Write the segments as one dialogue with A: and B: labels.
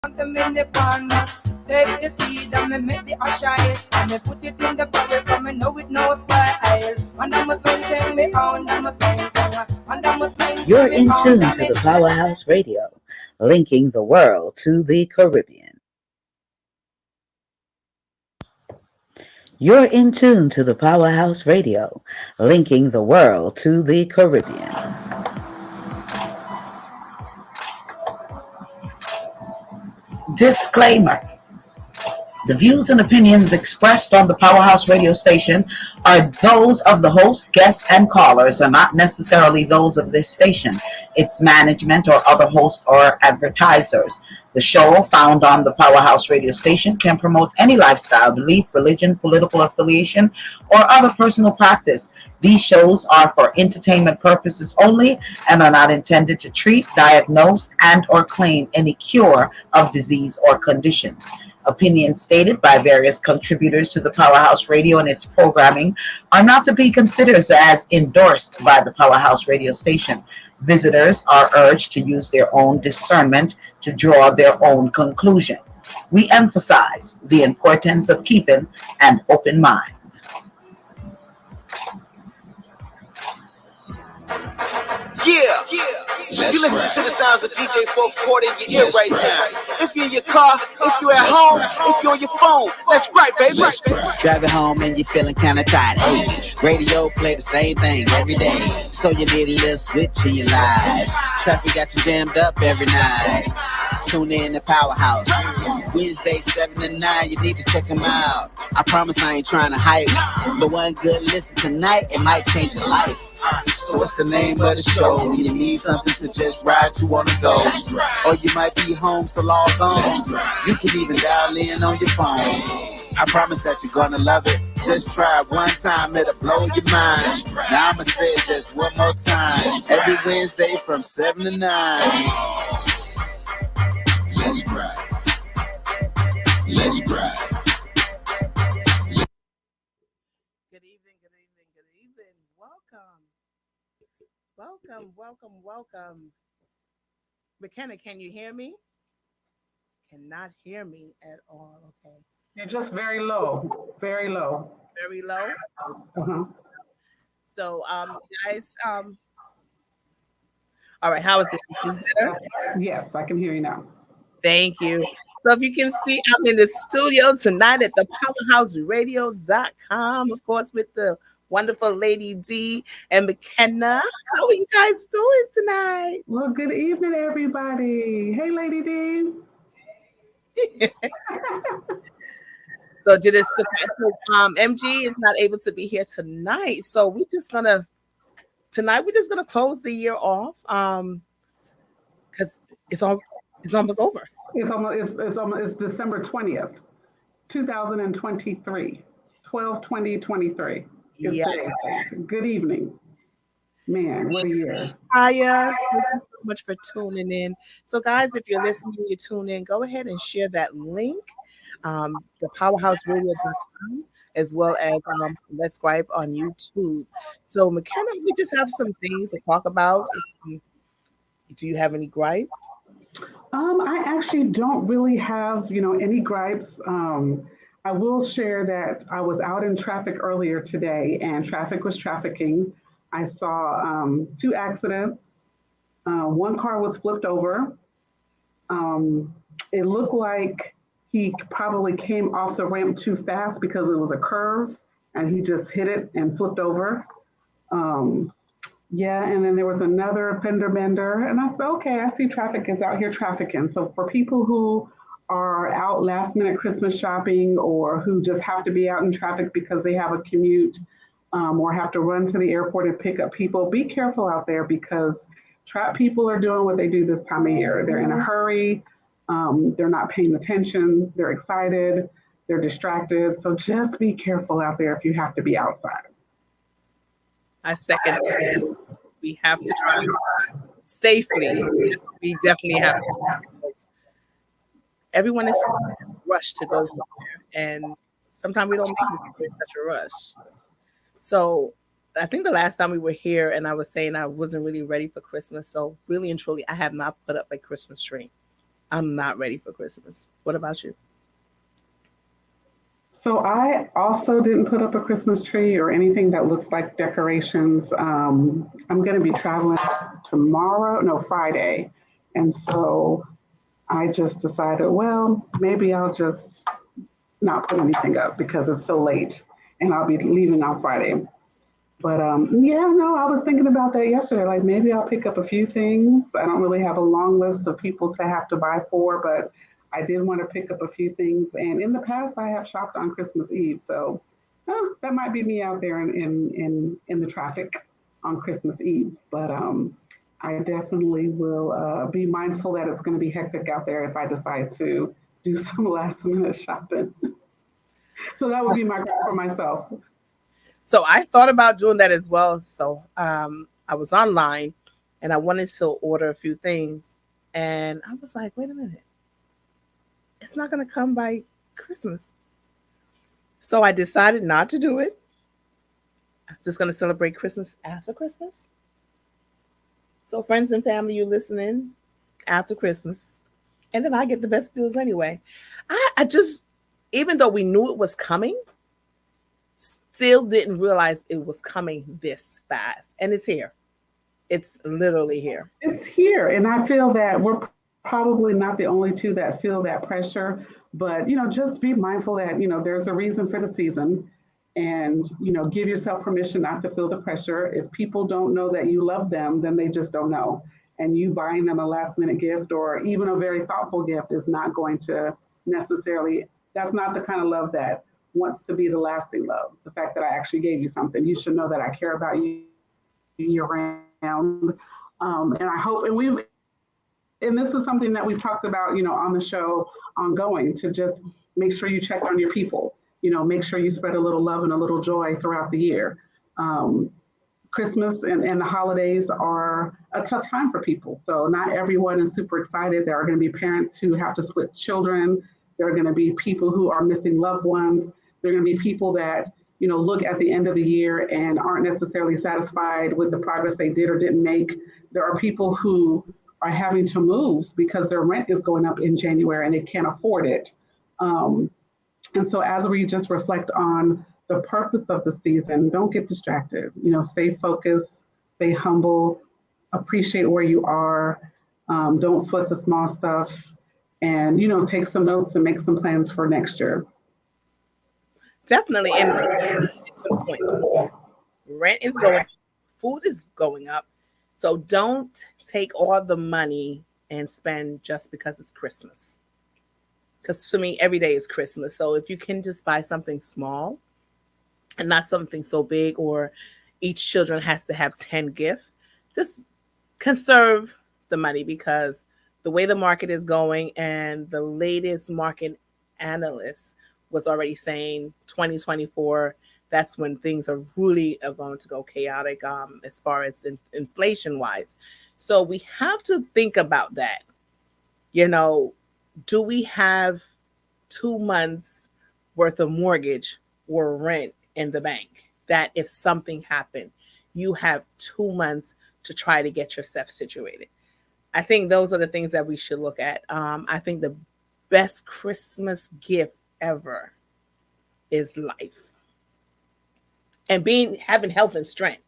A: them in the pan. Take the seed and me make the ash oil. And me put it in the barrel, cause me know it knows style. And I must maintain me own, I must maintain. And I must maintain.
B: You're in tune to the Powerhouse Radio, linking the world to the Caribbean. You're in tune to the Powerhouse Radio, linking the world to the Caribbean. Disclaimer. The views and opinions expressed on the Powerhouse radio station are those of the host, guests, and callers, and not necessarily those of this station, its management, or other hosts or advertisers. The show, found on the Powerhouse radio station, can promote any lifestyle, belief, religion, political affiliation, or other personal practice. These shows are for entertainment purposes only and are not intended to treat, diagnose, and or claim any cure of disease or conditions. Opinions stated by various contributors to the Powerhouse Radio and its programming are not to be considered as endorsed by the Powerhouse Radio station. Visitors are urged to use their own discernment to draw their own conclusion. We emphasize the importance of keeping an open mind.
C: Yeah. You listen to the sounds of DJ Fourth Quarter in your ear right now. If you're in your car, if you're at home, if you're on your phone, let's gripe, baby.
D: Driving home and you're feeling kinda tired. Hey, radio play the same thing every day, so you need a little switch in your life. Traffic got you jammed up every night. Tune in to Powerhouse. Wednesday 7 to 9, you need to check them out. I promise I ain't trying to hype, but one good listen tonight, it might change your life. So what's the name of the show? You need something to just ride to on the go, or you might be home, so log on. You can even dial in on your phone. I promise that you're gonna love it. Just try it one time, it'll blow your mind. Now I'ma say it just one more time. Every Wednesday from 7 to 9.
C: Let's gripe. Let's gripe.
E: Good evening. Welcome. Mckenna, can you hear me? Cannot hear me at all. Okay.
F: You're just very low.
E: Very low.
F: Uh-huh.
E: So, guys, all right, how is this? Is this better?
F: Yes, I can hear you now.
E: Thank you. So if you can see, I'm in the studio tonight at the powerhouseradio.com, of course, with the wonderful Lady D and Mckenna. How are you guys doing tonight?
F: Well, good evening, everybody. Hey, Lady D.
E: So MG is not able to be here tonight. So we're just gonna close the year off. Because it's almost over.
F: It's December 20th, 2023, 12/20/23.
E: Yeah.
F: Good evening. Man, what a year.
E: Hiya. Thank you so much for tuning in. So, guys, if you're listening, you tune in, go ahead and share that link, the powerhouseradio.com, as well as Let's Gripe on YouTube. So, McKenna, we just have some things to talk about. Do you have any gripe?
F: I actually don't really have, any gripes. I will share that I was out in traffic earlier today, and traffic was trafficking. I saw 2 accidents. One car was flipped over. It looked like he probably came off the ramp too fast because it was a curve, and he just hit it and flipped over. And then there was another fender bender, and I said, okay, I see traffic is out here trafficking. So for people who are out last minute Christmas shopping, or who just have to be out in traffic because they have a commute, or have to run to the airport and pick up people, be careful out there, because trap people are doing what they do this time of year. They're in a hurry. They're not paying attention. They're excited. They're distracted. So just be careful out there if you have to be outside.
E: I second that. We have to drive safely. We definitely have to. Everyone is rushed to go somewhere, and sometimes we don't make it in such a rush. So I think the last time we were here, and I was saying I wasn't really ready for Christmas. So really and truly, I have not put up a Christmas tree. I'm not ready for Christmas. What about you?
F: So I also didn't put up a Christmas tree or anything that looks like decorations. I'm going to be traveling tomorrow, no, Friday. And so I just decided, well, maybe I'll just not put anything up because it's so late and I'll be leaving on Friday. But yeah, no, I was thinking about that yesterday. Like maybe I'll pick up a few things. I don't really have a long list of people to have to buy for, but I did want to pick up a few things. And in the past, I have shopped on Christmas Eve, so that might be me out there in the traffic on Christmas Eve. But I definitely will be mindful that it's going to be hectic out there if I decide to do some last minute shopping. So that would be my goal for myself.
E: So I thought about doing that as well. So I was online and I wanted to order a few things. And I was like, wait a minute. It's not going to come by Christmas. So I decided not to do it. I'm just going to celebrate Christmas after Christmas. So friends and family, you listening after Christmas. And then I get the best deals anyway. I just, even though we knew it was coming, still didn't realize it was coming this fast. And it's here. It's literally here.
F: It's here. And I feel that we're probably not the only two that feel that pressure, but, just be mindful that, there's a reason for the season and, give yourself permission not to feel the pressure. If people don't know that you love them, then they just don't know. And you buying them a last minute gift or even a very thoughtful gift is not going to necessarily, that's not the kind of love that wants to be the lasting love. The fact that I actually gave you something, you should know that I care about you year round. And I hope, and this is something that we've talked about, on the show ongoing, to just make sure you check on your people, make sure you spread a little love and a little joy throughout the year. Christmas and the holidays are a tough time for people. So not everyone is super excited. There are going to be parents who have to split children. There are going to be people who are missing loved ones. There are going to be people that, look at the end of the year and aren't necessarily satisfied with the progress they did or didn't make. There are people who are having to move because their rent is going up in January and they can't afford it. And so as we just reflect on the purpose of the season, don't get distracted, stay focused, stay humble, appreciate where you are, don't sweat the small stuff, and, take some notes and make some plans for next year.
E: Definitely. And good point. Rent is going up, food is going up. So don't take all the money and spend just because it's Christmas. Because to me, every day is Christmas. So if you can just buy something small and not something so big, or each children has to have 10 gifts, just conserve the money, because the way the market is going, and the latest market analyst was already saying 2024, that's when things are going to go chaotic as far as inflation wise. So we have to think about that. Do we have 2 months worth of mortgage or rent in the bank that if something happened, you have 2 months to try to get yourself situated? I think those are the things that we should look at. I think the best Christmas gift ever is life. And having health and strength.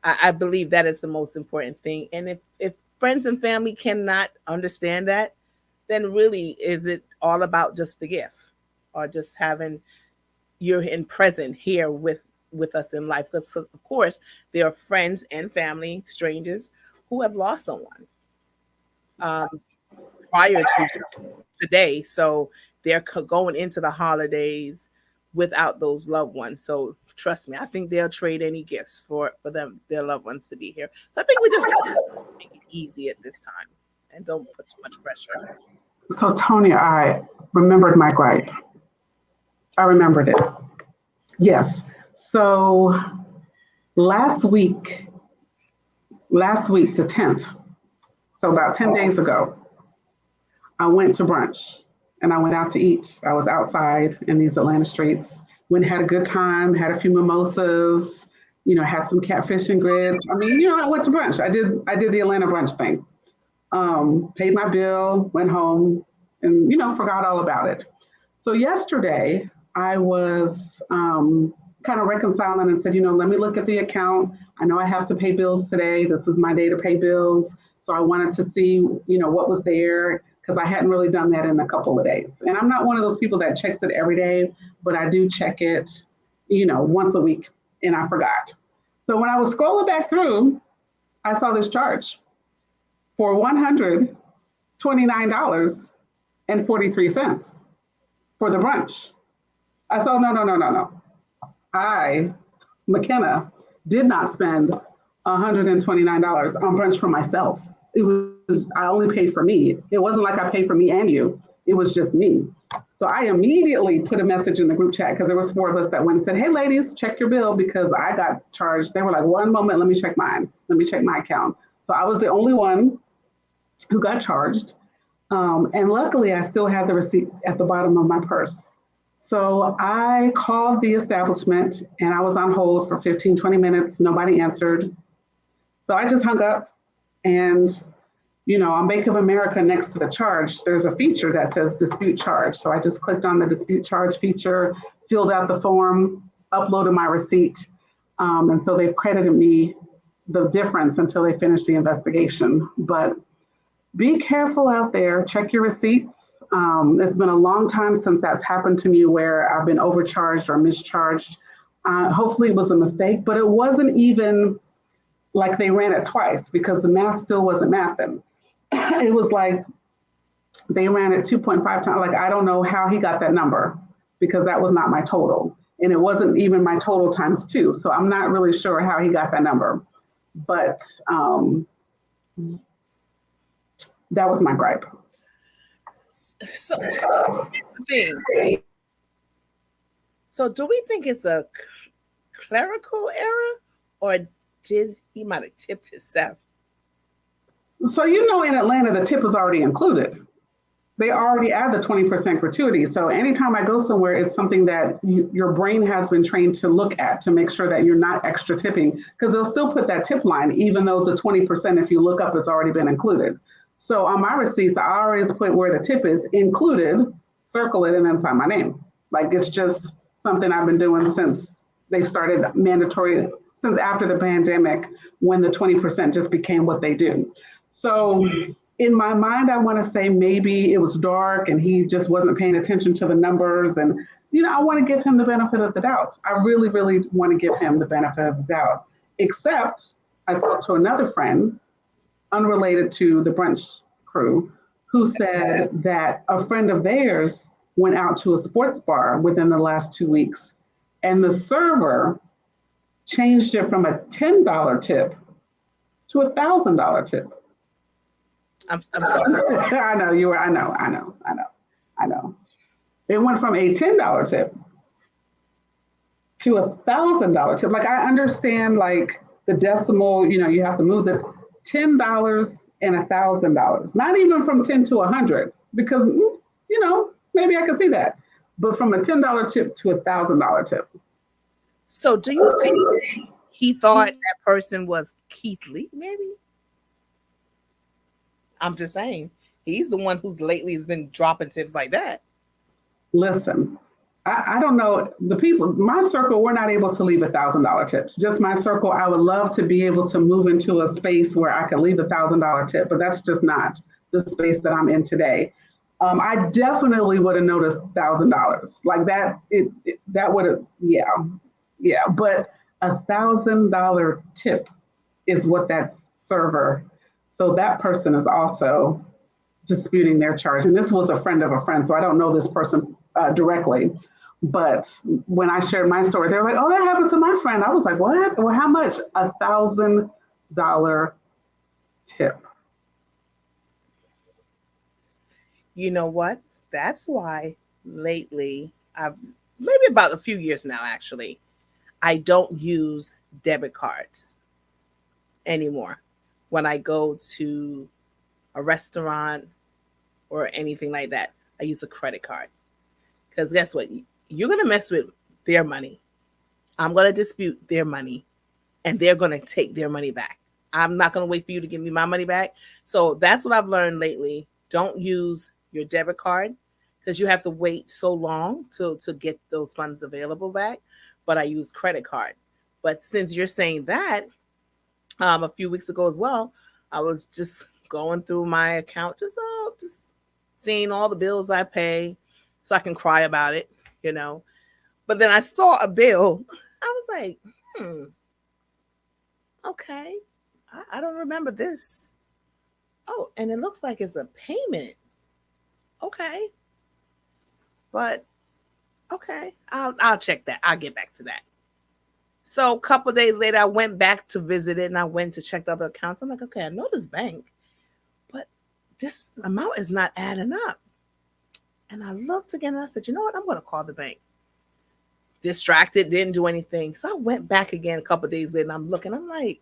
E: I believe that is the most important thing. And if friends and family cannot understand that, then really is it all about just the gift, or just having you're in present here with us in life? Because of course there are friends and family, strangers, who have lost someone prior to today. So they're going into the holidays without those loved ones. So trust me, I think they'll trade any gifts for their loved ones to be here. So I think we just got to make it easy at this time and don't put too much pressure.
F: So Tonia, I remembered my gripe. I remembered it. Yes. So last week, the 10th, so about 10 days ago, I went to brunch and I went out to eat. I was outside in these Atlanta streets, went and had a good time, had a few mimosas, had some catfish and grits. I went to brunch. I did the Atlanta brunch thing. Paid my bill, went home, and forgot all about it. So yesterday I was kind of reconciling and said, let me look at the account. I know I have to pay bills today. This is my day to pay bills. So I wanted to see, what was there, because I hadn't really done that in a couple of days. And I'm not one of those people that checks it every day, but I do check it, once a week, and I forgot. So when I was scrolling back through, I saw this charge for $129.43 for the brunch. I said, no. I, Mckenna, did not spend $129 on brunch for myself. I only paid for me. It wasn't like I paid for me and you. It was just me. So I immediately put a message in the group chat, because there was 4 of us that went and said, hey, ladies, check your bill, because I got charged. They were like, one moment, let me check mine. Let me check my account. So I was the only one who got charged. And luckily, I still had the receipt at the bottom of my purse. So I called the establishment, and I was on hold for 15, 20 minutes. Nobody answered. So I just hung up, and on Bank of America, next to the charge, there's a feature that says dispute charge. So I just clicked on the dispute charge feature, filled out the form, uploaded my receipt. And so they've credited me the difference until they finish the investigation. But be careful out there, check your receipts. It's been a long time since that's happened to me, where I've been overcharged or mischarged. Hopefully it was a mistake, but it wasn't even like they ran it twice, because the math still wasn't mathing. It was like they ran it 2.5 times. Like, I don't know how he got that number, because that was not my total. And it wasn't even my total times 2. So I'm not really sure how he got that number. But that was my gripe.
E: So here's the thing. So do we think it's a clerical error, or did he might have tipped himself?
F: So in Atlanta, the tip is already included. They already add the 20% gratuity. So anytime I go somewhere, it's something that your brain has been trained to look at, to make sure that you're not extra tipping, because they'll still put that tip line, even though the 20%, if you look up, it's already been included. So on my receipts, I always put where the tip is included, circle it, and then sign my name. Like, it's just something I've been doing since they started mandatory, since after the pandemic, when the 20% just became what they do. So in my mind, I want to say maybe it was dark and he just wasn't paying attention to the numbers. And, I want to give him the benefit of the doubt. I really, really want to give him the benefit of the doubt. Except I spoke to another friend, unrelated to the brunch crew, who said that a friend of theirs went out to a sports bar within the last 2 weeks, and the server changed it from a $10 tip to a $1,000 tip.
E: I'm sorry.
F: I know you were. I know. It went from a $10 tip to a $1,000 tip. Like, I understand, like, the decimal. You have to move the $10 and $1,000. Not even from 10 to 100, because maybe I can see that. But from a $10 tip to a $1,000 tip.
E: So do you think he thought that person was Keith Lee? Maybe. I'm just saying, he's the one who's lately has been dropping tips like that.
F: Listen, I don't know. The people, my circle, we're not able to leave $1,000 tips. Just my circle. I would love to be able to move into a space where I could leave $1,000 tip, but that's just not the space that I'm in today. I definitely would have noticed $1,000 like that. That would have, yeah. But $1,000 tip is what that server. So that person is also disputing their charge. And this was a friend of a friend, so I don't know this person directly. But when I shared my story, they're like, oh, that happened to my friend. I was like, what? Well, how much? $1,000 tip.
E: You know what? That's why lately, maybe about a few years now, actually, I don't use debit cards anymore when I go to a restaurant or anything like that. I use a credit card. Because guess what? You're going to mess with their money. I'm going to dispute their money, and they're going to take their money back. I'm not going to wait for you to give me my money back. So that's what I've learned lately. Don't use your debit card because you have to wait so long to get those funds available back. But I use credit card. But since you're saying that, a few weeks ago as well, I was just going through my account, just seeing all the bills I pay, so I can cry about it, you know. But then I saw a bill. I was like, okay, I don't remember this. Oh, and it looks like it's a payment. Okay, but okay, I'll check that. I'll get back to that. So a couple of days later, I went back to visit it and I went to check the other accounts. I'm like, okay, I know this bank, but this amount is not adding up. And I looked again and I said, you know what? I'm going to call the bank. Distracted, didn't do anything. So I went back again a couple of days later and I'm looking. I'm like,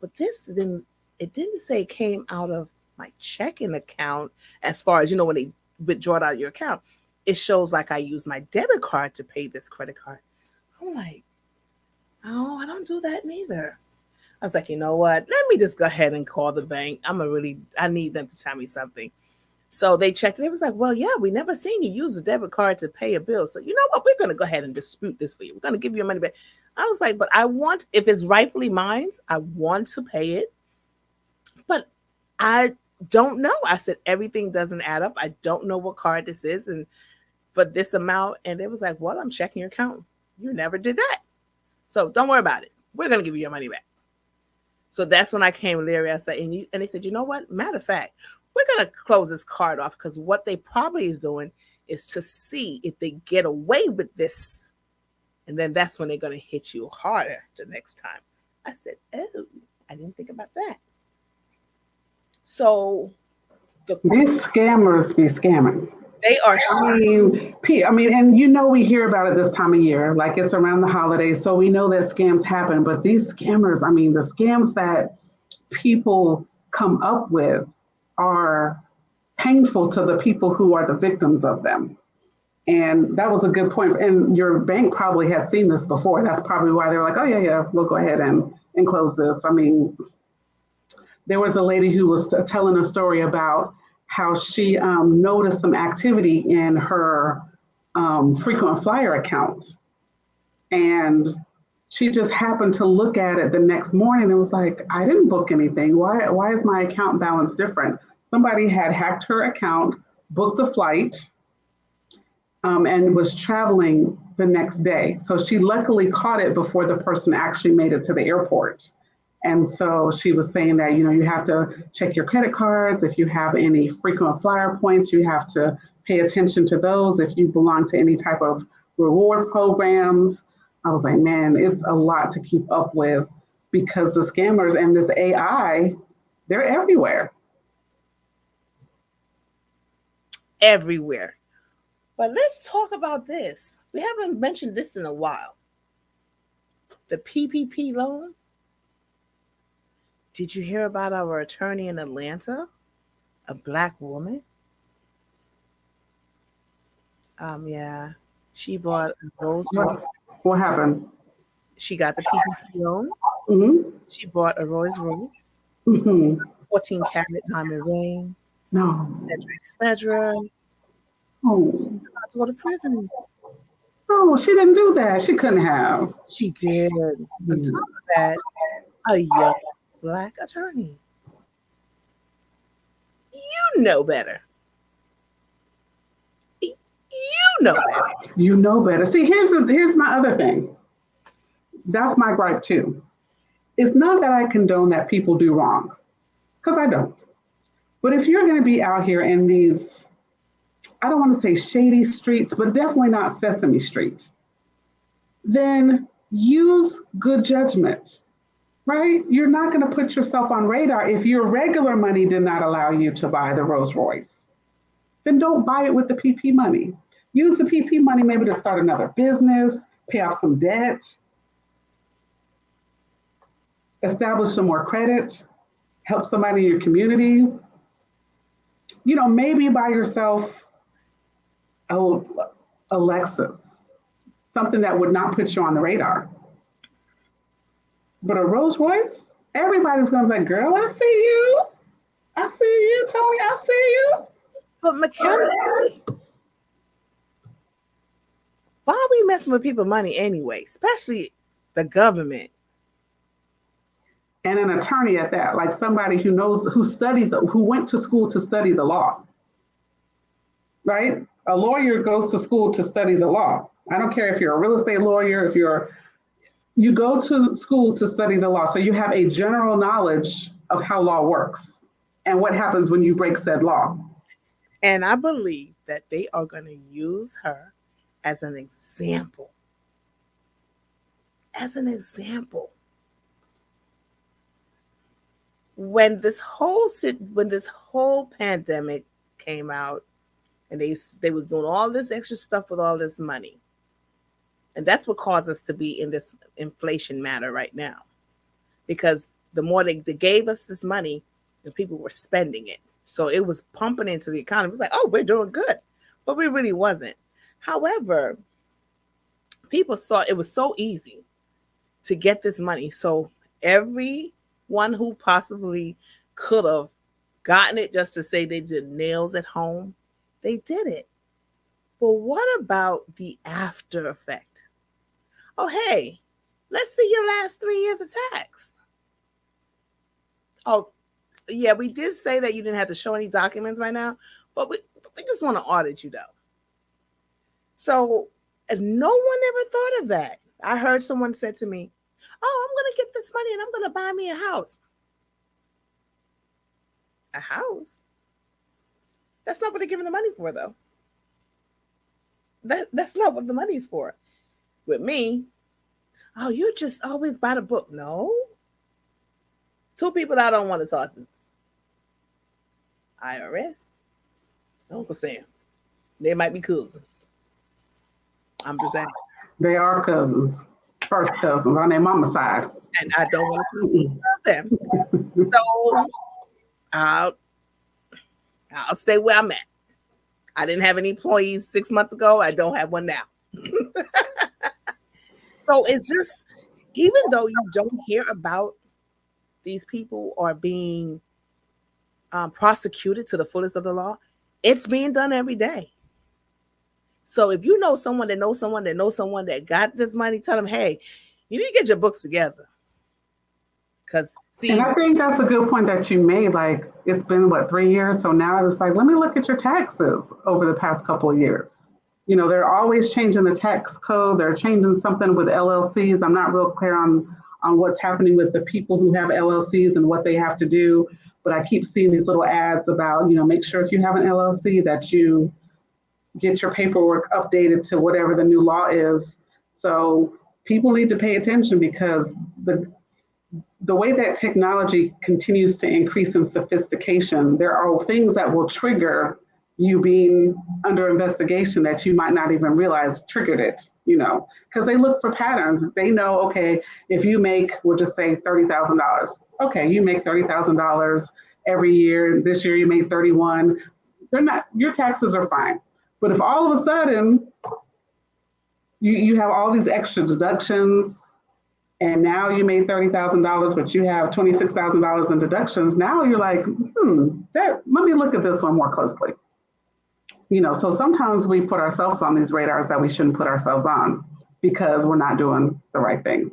E: but it didn't say it came out of my checking account as far as, when they withdraw it out of your account. It shows like I used my debit card to pay this credit card. I'm like, oh, I don't do that neither. I was like, you know what? Let me just go ahead and call the bank. I need them to tell me something. So they checked it. It was like, well, yeah, we never seen you use a debit card to pay a bill. So you know what? We're going to go ahead and dispute this for you. We're going to give you your money back. I was like, but if it's rightfully mine, I want to pay it. But I don't know. I said, everything doesn't add up. I don't know what card this is. And for this amount. And it was like, well, I'm checking your account. You never did that. So don't worry about it. We're going to give you your money back. So that's when I came, Larry. I said, and they said, you know what? Matter of fact, we're going to close this card off because what they probably is doing is to see if they get away with this. And then that's when they're going to hit you harder the next time. I said, oh, I didn't think about that. So
F: these scammers be scamming.
E: They are.
F: I mean, and we hear about it this time of year, like it's around the holidays, so we know that scams happen. But these scammers, I mean, the scams that people come up with are painful to the people who are the victims of them. And that was a good point. And your bank probably had seen this before. That's probably why they're like, oh yeah, we'll go ahead and close this. I mean, there was a lady who was telling a story about how she noticed some activity in her frequent flyer account. And she just happened to look at it the next morning and was like, I didn't book anything. Why is my account balance different? Somebody had hacked her account, booked a flight, and was traveling the next day. So she luckily caught it before the person actually made it to the airport. And so she was saying that, you have to check your credit cards. If you have any frequent flyer points, you have to pay attention to those. If you belong to any type of reward programs. I was like, man, it's a lot to keep up with because the scammers and this AI, they're everywhere.
E: Everywhere. But let's talk about this. We haven't mentioned this in a while. The PPP loan. Did you hear about our attorney in Atlanta? A Black woman? Yeah. She bought a Rolls Royce.
F: What happened?
E: She got the PPP loan.
F: Mm-hmm.
E: She bought a Rolls Royce.
F: Mm-hmm.
E: 14 karat diamond ring.
F: No.
E: Etc.
F: Oh.
E: She's about to go to prison.
F: Oh, she didn't do that. She couldn't have.
E: She did. Mm-hmm. On top of that, a young Black attorney. You know better. You know better.
F: You know better. See, here's my other thing. That's my gripe too. It's not that I condone that people do wrong, because I don't. But if you're going to be out here in these, I don't want to say shady streets, but definitely not Sesame Street, then use good judgment. Right? You're not going to put yourself on radar if your regular money did not allow you to buy the Rolls Royce. Then don't buy it with the PP money. Use the PP money maybe to start another business, pay off some debt, establish some more credit, help somebody in your community. Maybe buy yourself a Lexus, something that would not put you on the radar. But a Rolls Royce? everybody's going to be like, girl, I see you. I see you, Tony. I see you.
E: But Mckenna, why are we messing with people's money anyway? Especially the government.
F: And an attorney at that, like somebody who knows, who went to school to study the law, right? A lawyer goes to school to study the law. I don't care if you're a real estate lawyer, you go to school to study the law. So you have a general knowledge of how law works and what happens when you break said law.
E: And I believe that they are going to use her as an example. As an example. When this whole pandemic came out, and they was doing all this extra stuff with all this money, and that's what caused us to be in this inflation matter right now, because the more they gave us this money, and people were spending it, so it was pumping into the economy. It was like, oh, we're doing good, but we really wasn't. However, people saw it was so easy to get this money, so everyone who possibly could have gotten it just to say they did nails at home, they did it. But what about the after effect? Oh, hey, let's see your last 3 years of tax. Oh, yeah, we did say that you didn't have to show any documents right now, but we just want to audit you, though. So no one ever thought of that. I heard someone said to me, oh, I'm going to get this money and I'm going to buy me a house. A house? That's not what they're giving the money for, though. That's not what the money's for. With me, oh, you just always buy the book. No. 2 people I don't want to talk to. IRS. Uncle Sam. They might be cousins. I'm just saying.
F: They are cousins. First cousins on their mama's side.
E: And I don't want to love them. So I'll stay where I'm at. I didn't have any employees 6 months ago. I don't have one now. So it's just, even though you don't hear about these people are being prosecuted to the fullest of the law, it's being done every day. So if you know someone that knows someone that knows someone that got this money, tell them, hey, you need to get your books together.
F: And I think that's a good point that you made. Like, it's been, 3 years? So now it's like, let me look at your taxes over the past couple of years. You know, they're always changing the tax code. They're changing something with LLCs. I'm not real clear on what's happening with the people who have LLCs and what they have to do. But I keep seeing these little ads about, make sure if you have an LLC that you get your paperwork updated to whatever the new law is. So people need to pay attention, because the way that technology continues to increase in sophistication, there are things that will trigger you being under investigation that you might not even realize triggered it, because they look for patterns. They know, okay, if you make, we'll just say $30,000. Okay, you make $30,000 every year. This year you made 31. Your taxes are fine. But if all of a sudden you have all these extra deductions, and now you made $30,000, but you have $26,000 in deductions, now you're like, let me look at this one more closely. So sometimes we put ourselves on these radars that we shouldn't put ourselves on because we're not doing the right thing.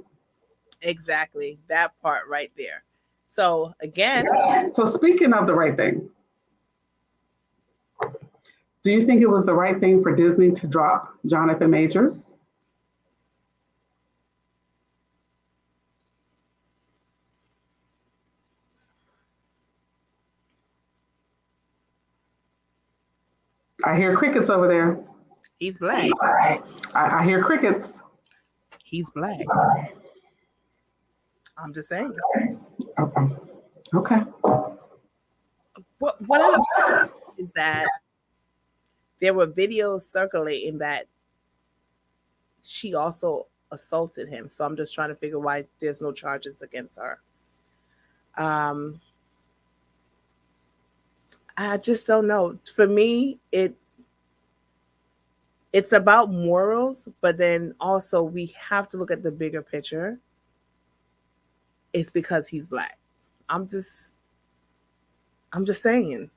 E: Exactly. That part right there. So again.
F: So speaking of the right thing, do you think it was the right thing for Disney to drop Jonathan Majors? I hear crickets over there.
E: He's black.
F: I hear crickets.
E: He's black. I'm just saying.
F: Okay.
E: What I know is that there were videos circulating that she also assaulted him. So I'm just trying to figure why there's no charges against her. I just don't know. For me, it's about morals, but then also we have to look at the bigger picture. it's because he's black. I'm just saying.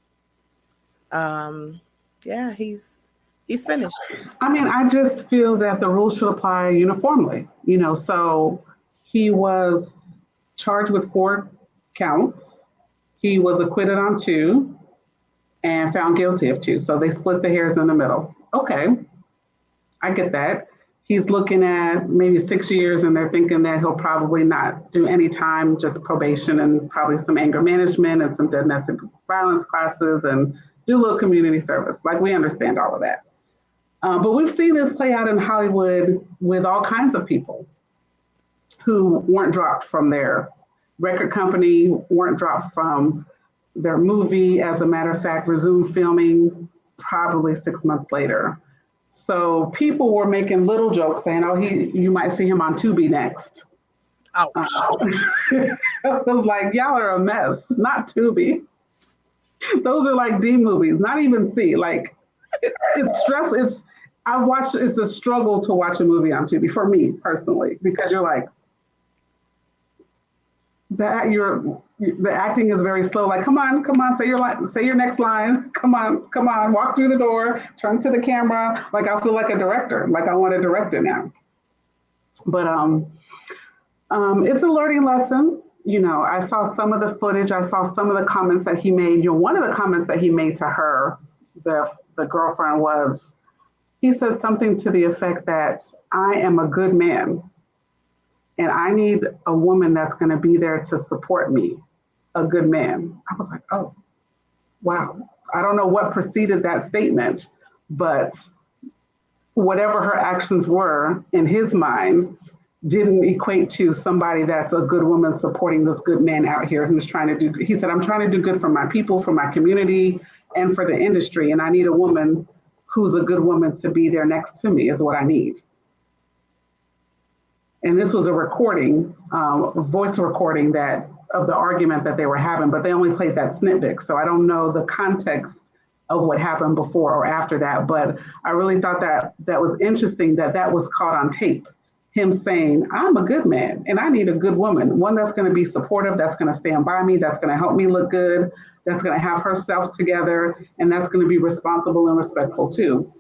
E: Yeah, he's finished.
F: I mean, I just feel that the rules should apply uniformly, so he was charged with 4 counts. He was acquitted on 2 and found guilty of 2. So they split the hairs in the middle. Okay, I get that. He's looking at maybe 6 years, and they're thinking that he'll probably not do any time, just probation and probably some anger management and some domestic violence classes and do a little community service. Like, we understand all of that. But we've seen this play out in Hollywood with all kinds of people who weren't dropped from their record company, weren't dropped from their movie. As a matter of fact, resumed filming probably 6 months later. So people were making little jokes saying, "Oh, you might see him on Tubi next."
E: Ouch.
F: It was like, y'all are a mess. Not Tubi. Those are like D movies, not even C. Like, it's stress. It's a struggle to watch a movie on Tubi for me personally, because you're like, the acting is very slow. Like, come on, say your next line. Come on, walk through the door, turn to the camera. Like, I feel like a director. Like, I want to direct it now. But it's a learning lesson. I saw some of the footage. I saw some of the comments that he made. One of the comments that he made to her, the girlfriend, was, he said something to the effect that, "I am a good man, and I need a woman that's going to be there to support me, a good man." I was like, oh, wow. I don't know what preceded that statement, but whatever her actions were in his mind didn't equate to somebody that's a good woman supporting this good man out here who's trying to do, he said, "I'm trying to do good for my people, for my community, and for the industry, and I need a woman who's a good woman to be there next to me is what I need." And this was a recording, a voice recording of the argument that they were having, but they only played that snippet. So I don't know the context of what happened before or after that, but I really thought that was interesting that was caught on tape. Him saying, "I'm a good man and I need a good woman, one that's going to be supportive, that's going to stand by me, that's going to help me look good, that's going to have herself together, and that's going to be responsible and respectful too."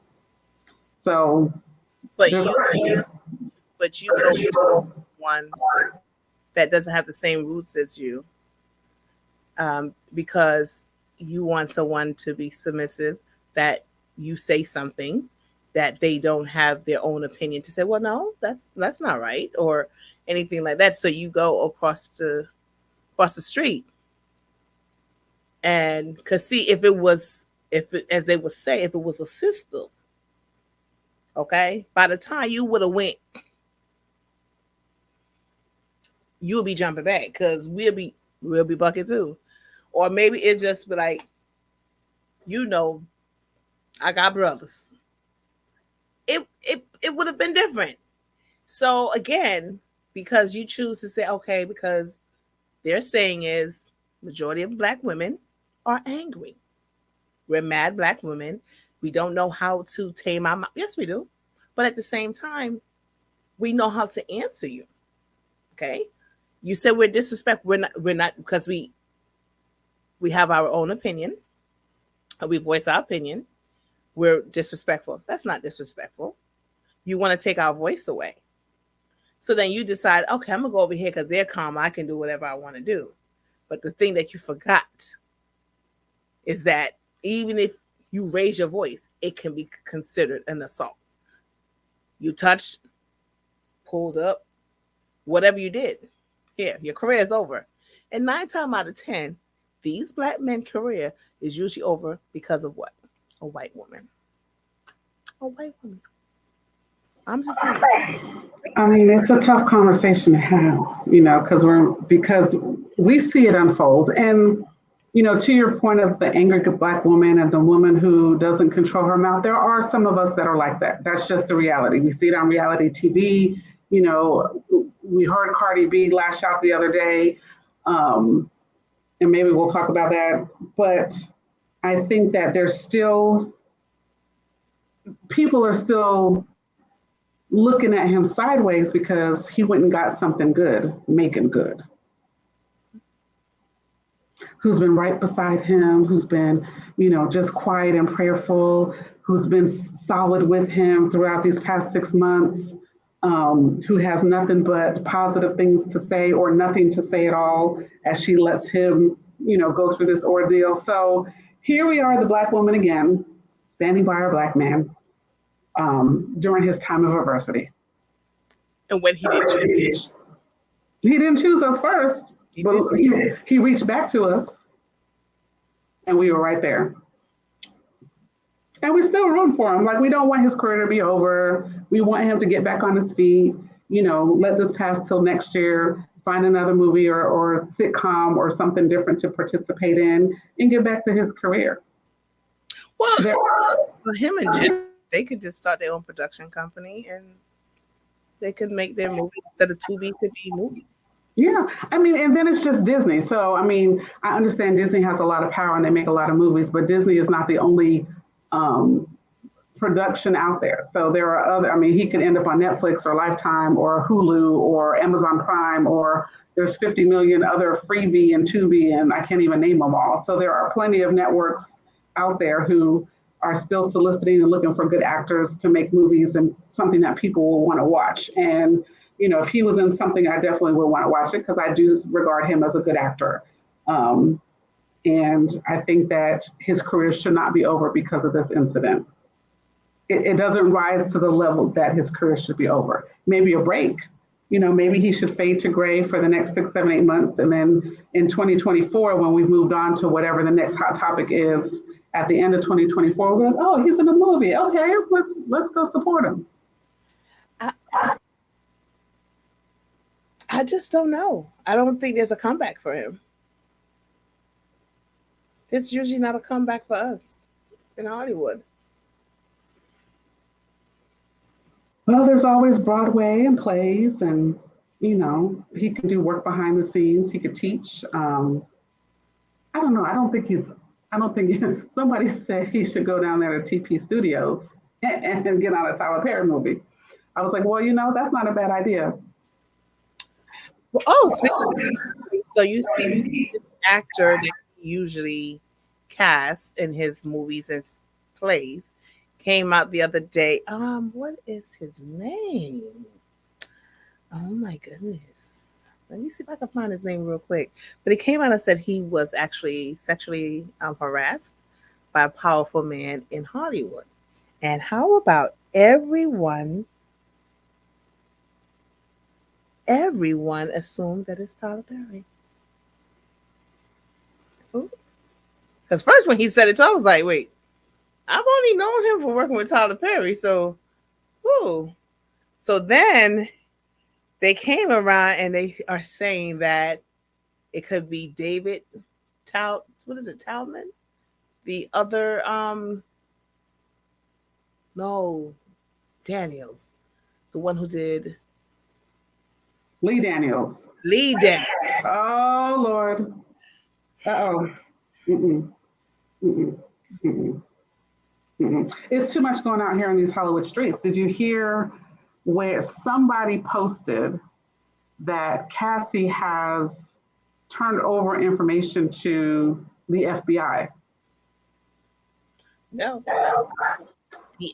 F: So,
E: But you go one that doesn't have the same roots as you, because you want someone to be submissive, that you say something that they don't have their own opinion to say, "Well, no, that's not right," or anything like that. So you go across the street, and because see, if as they would say, if it was a sister, okay, by the time you would have went, you'll be jumping back because we'll be bucking too. Or maybe it's just be like, I got brothers. It would have been different. So again, because you choose to say, okay, because their saying is majority of Black women are angry. We're mad Black women. We don't know how to tame our mouth. Yes, we do. But at the same time, we know how to answer you. Okay? You said we're disrespectful. We're not because we have our own opinion. We voice our opinion. We're disrespectful. That's not disrespectful. You want to take our voice away. So then you decide, okay, I'm going to go over here because they're calm. I can do whatever I want to do. But the thing that you forgot is that even if you raise your voice, it can be considered an assault. You touched, pulled up, whatever you did. Here, your career is over. And 9 times out of 10, these Black men's career is usually over because of what? A white woman. A white woman. I'm just saying.
F: I mean, it's a tough conversation to have, because we see it unfold. And, to your point of the angry Black woman and the woman who doesn't control her mouth, there are some of us that are like that. That's just the reality. We see it on reality TV. We heard Cardi B lash out the other day, and maybe we'll talk about that. But I think that people are still looking at him sideways because he went and got something good, making good. who's been right beside him, who's been, just quiet and prayerful, who's been solid with him throughout these past 6 months, who has nothing but positive things to say or nothing to say at all as she lets him, go through this ordeal. So here we are, the Black woman again, standing by our Black man during his time of adversity.
E: And when he
F: didn't choose us first, but he reached back to us, and we were right there. And we still root for him. Like, we don't want his career to be over. We want him to get back on his feet, let this pass till next year, find another movie or sitcom or something different to participate in and get back to his career.
E: Well, him and Jeff, they could just start their own production company and they could make their movie instead of Tubi to be movie.
F: Yeah, and then it's just Disney. So, I understand Disney has a lot of power and they make a lot of movies, but Disney is not the only production out there. So there are other, he could end up on Netflix or Lifetime or Hulu or Amazon Prime, or there's 50 million other Freevee and Tubi, and I can't even name them all. So there are plenty of networks out there who are still soliciting and looking for good actors to make movies and something that people will want to watch. And, if he was in something, I definitely would want to watch it because I do regard him as a good actor. And I think that his career should not be over because of this incident. It doesn't rise to the level that his career should be over. Maybe a break. Maybe he should fade to gray for the next 6, 7, 8 months. And then in 2024, when we've moved on to whatever the next hot topic is, at the end of 2024, we're like, oh, he's in a movie. Okay, let's go support him.
E: I just don't know. I don't think there's a comeback for him. It's usually not a comeback for us in Hollywood.
F: Well, there's always Broadway and plays, and he can do work behind the scenes. He could teach. I don't know. I don't think somebody said he should go down there to TP Studios and get on a Tyler Perry movie. I was like, well, that's not a bad idea.
E: Well, so you see this actor that he usually casts in his movies and plays came out the other day. What is his name? Oh my goodness. Let me see if I can find his name real quick. But he came out and said he was actually sexually harassed by a powerful man in Hollywood. And how about everyone assumed that it's Tyler Perry? Because first when he said it, I was like, wait, I've only known him for working with Tyler Perry. So then they came around and they are saying that it could be David Talman? The other, no, Daniels. The one who did...
F: Lee Daniels. Oh, Lord. Uh-oh. Mm-mm. Mm-mm. Mm-mm. Mm-mm. It's too much going on here in these Hollywood streets. Did you hear where somebody posted that Cassie has turned over information to the FBI?
E: No. The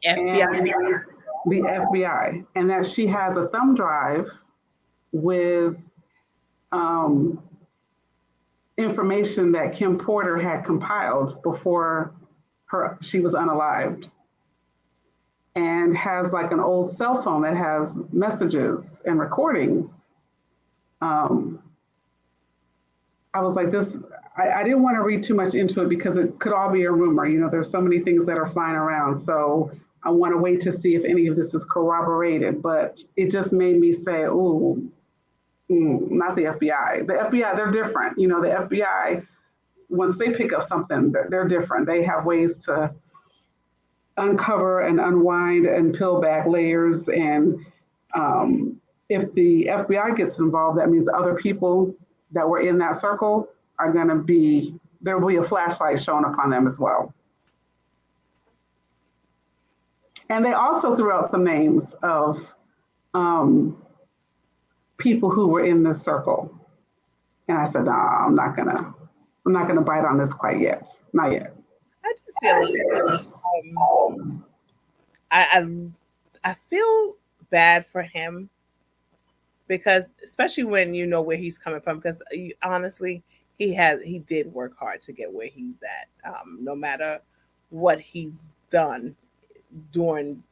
E: FBI.
F: And that she has a thumb drive with information that Kim Porter had compiled before she was unalived, and has like an old cell phone that has messages and recordings. I was like, I didn't want to read too much into it because it could all be a rumor. There's so many things that are flying around. So I want to wait to see if any of this is corroborated, but it just made me say, ooh, not the FBI. The FBI, they're different. The FBI, once they pick up something, they're different. They have ways to uncover and unwind and peel back layers. And if the FBI gets involved, that means other people that were in that circle are going to be, there will be a flashlight shown upon them as well. And they also threw out some names of people who were in this circle. And I said, no, I'm not gonna I'm not going to bite on this quite yet. Not yet.
E: I just see a little. I feel bad for him because, especially when you know where he's coming from, because honestly, he did work hard to get where he's at. No matter what he's done during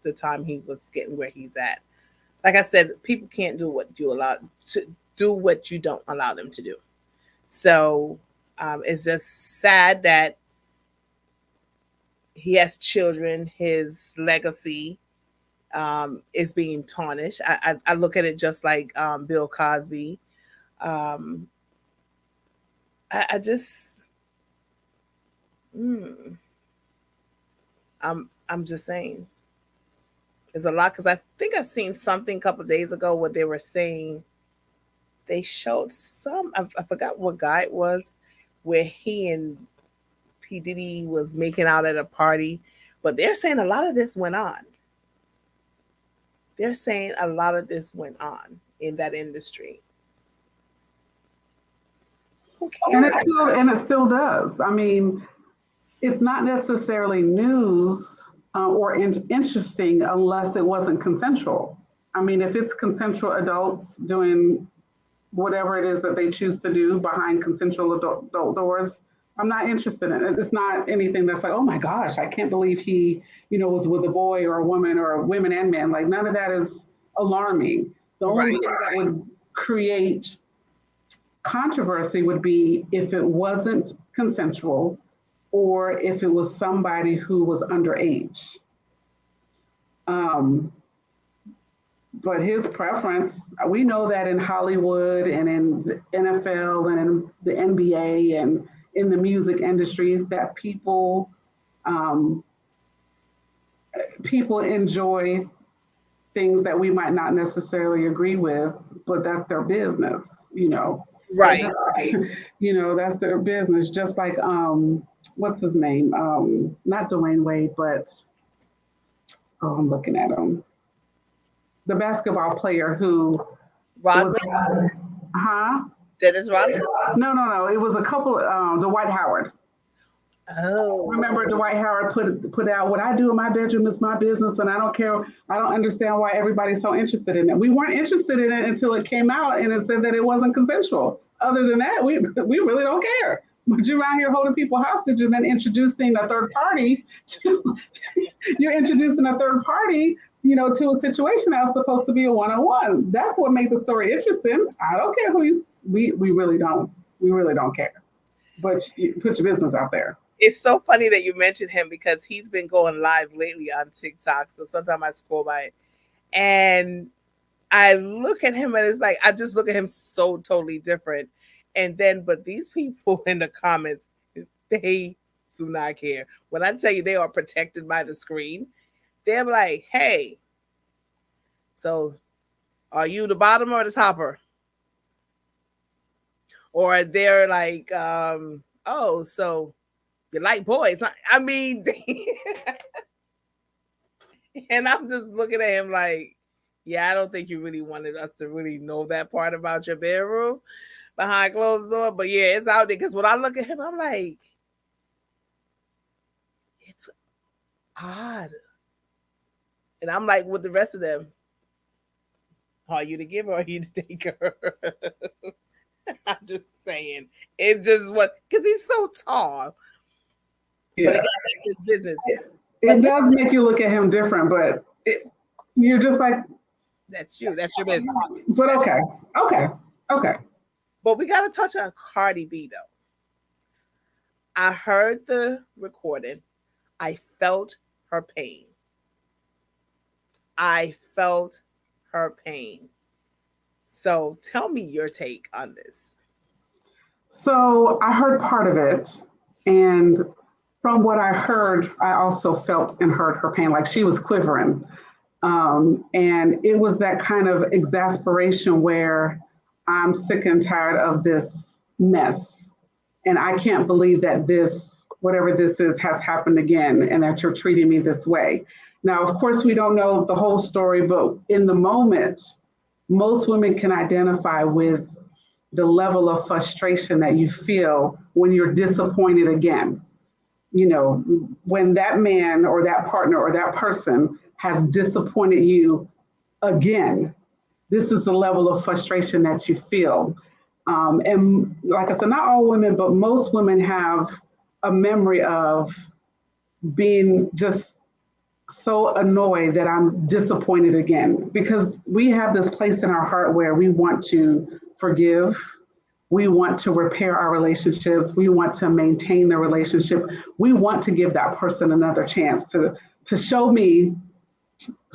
E: the time he was getting where he's at. Like I said, people can't do what you allow to do what you don't allow them to do. So it's just sad that he has children. His legacy is being tarnished. I look at it just like Bill Cosby. I just, I'm just saying, there's a lot because I think I seen something a couple of days ago where they were saying they showed I forgot what guy it was, where he and P Diddy was making out at a party, but they're saying a lot of this went on. They're saying a lot of this went on in that industry.
F: And it still does. I mean, it's not necessarily news or interesting unless it wasn't consensual. I mean, if it's consensual adults doing whatever it is that they choose to do behind consensual adult doors, I'm not interested in it. It's not anything that's like, oh my gosh, I can't believe he, was with a boy or a woman or women and men. Like, none of that is alarming. The only thing that would create controversy would be if it wasn't consensual or if it was somebody who was underage. But his preference, we know that in Hollywood and in the NFL and in the NBA and in the music industry, that people enjoy things that we might not necessarily agree with, but that's their business,
E: Right.
F: That's their business. Just like what's his name? Not Dwayne Wade, but I'm looking at him. The basketball player who
E: Rodman? Dennis Rodman?
F: No. It was a couple. Dwight Howard.
E: Oh.
F: Remember, Dwight Howard put out, what I do in my bedroom is my business, and I don't care. I don't understand why everybody's so interested in it. We weren't interested in it until it came out and it said that it wasn't consensual. Other than that, we really don't care. But you're around here holding people hostage and then introducing a third party to to a situation that was supposed to be a one-on-one. That's what made the story interesting. I don't care we really don't care. But you put your business out there.
E: It's so funny that you mentioned him because he's been going live lately on TikTok. So sometimes I scroll by it and I look at him and it's like, I just look at him so totally different. And then, but these people in the comments, they do not care. When I tell you they are protected by the screen, they're like, hey, so are you the bottom or the topper? Or they're like, oh, so you like boys. I mean, and I'm just looking at him like, yeah, I don't think you really wanted us to really know that part about your bedroom behind closed door. But yeah, it's out there. Because when I look at him, I'm like, it's odd. And I'm like, with the rest of them, are you the giver or are you the taker? I'm just saying. It just because he's so tall.
F: Yeah.
E: But it's business.
F: It does make you look at him different, but you're just like,
E: that's you. That's your business.
F: But okay.
E: But we got to touch on Cardi B, though. I heard the recording. I felt her pain. So tell me your take on this.
F: So I heard part of it. And from what I heard, I also felt and heard her pain, like she was quivering. And it was that kind of exasperation where I'm sick and tired of this mess. And I can't believe that this, whatever this is, has happened again and that you're treating me this way. Now, of course, we don't know the whole story, but in the moment, most women can identify with the level of frustration that you feel when you're disappointed again. You know, when that man or that partner or that person has disappointed you again, this is the level of frustration that you feel. And like I said, not all women, but most women have a memory of being just so annoyed that I'm disappointed again, because we have this place in our heart where we want to forgive. We want to repair our relationships. We want to maintain the relationship. We want to give that person another chance to show me,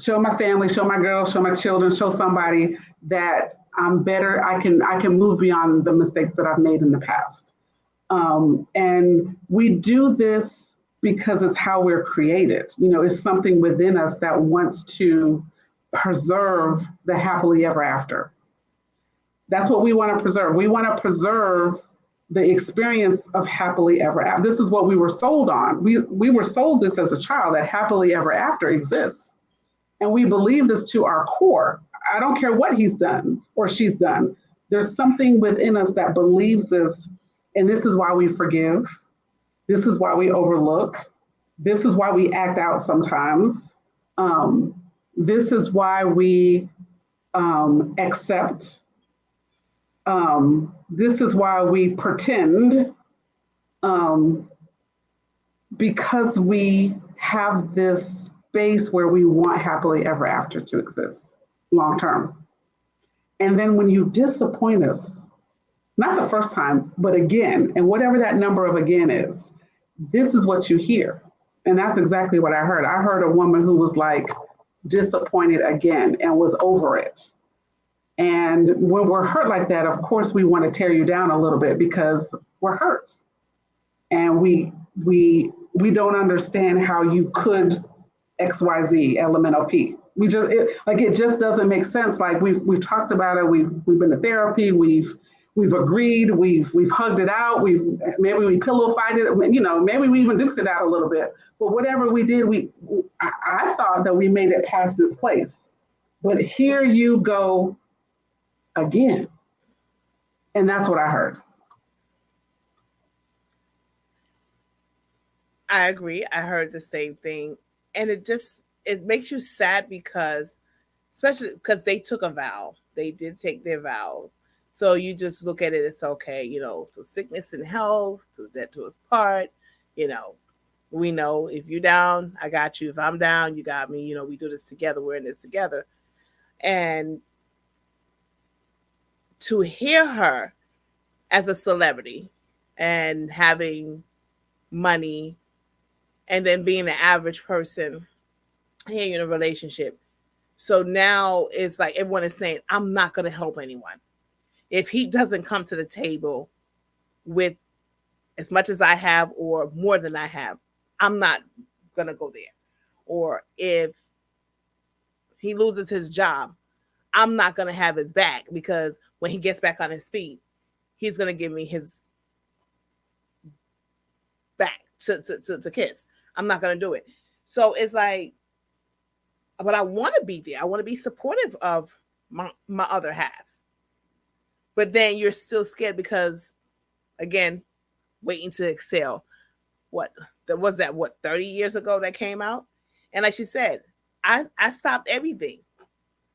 F: show my family, show my girls, show my children, show somebody that I'm better. I can move beyond the mistakes that I've made in the past. And we do this because it's how we're created. You know, it's something within us that wants to preserve the happily ever after. That's what we want to preserve. We want to preserve the experience of happily ever after. This is what we were sold on. We were sold this as a child, that happily ever after exists. And we believe this to our core. I don't care what he's done or she's done. There's something within us that believes this. And this is why we forgive. This is why we overlook. This is why we act out sometimes. This is why we accept. This is why we pretend, because we have this space where we want happily ever after to exist long term. And then when you disappoint us, not the first time, but again, and whatever that number of again is, this is what you hear. And that's exactly what I heard. I heard a woman who was like disappointed again and was over it. And when we're hurt like that, of course, we want to tear you down a little bit because we're hurt. And we don't understand how you could XYZ elemental P. It just doesn't make sense. Like we've talked about it. We've been to therapy. We've agreed. We've hugged it out. Maybe we pillow fighted it. You know, maybe we even duked it out a little bit. But whatever we did, I thought that we made it past this place. But here you go again. And that's what I heard.
E: I agree. I heard the same thing. And it makes you sad because, especially because they took a vow. They did take their vows. So you just look at it, it's okay, you know, through sickness and health, through death to us part, you know, we know if you're down, I got you. If I'm down, you got me. You know, we do this together. We're in this together. And to hear her as a celebrity and having money and then being an average person here in a relationship. So now it's like everyone is saying, I'm not going to help anyone. If he doesn't come to the table with as much as I have or more than I have, I'm not going to go there. Or if he loses his job, I'm not going to have his back, because when he gets back on his feet, he's going to give me his back to kiss. I'm not going to do it. So it's like, but I want to be there. I want to be supportive of my other half. But then you're still scared because, again, waiting to exhale. What 30 years ago that came out? And like she said, I stopped everything.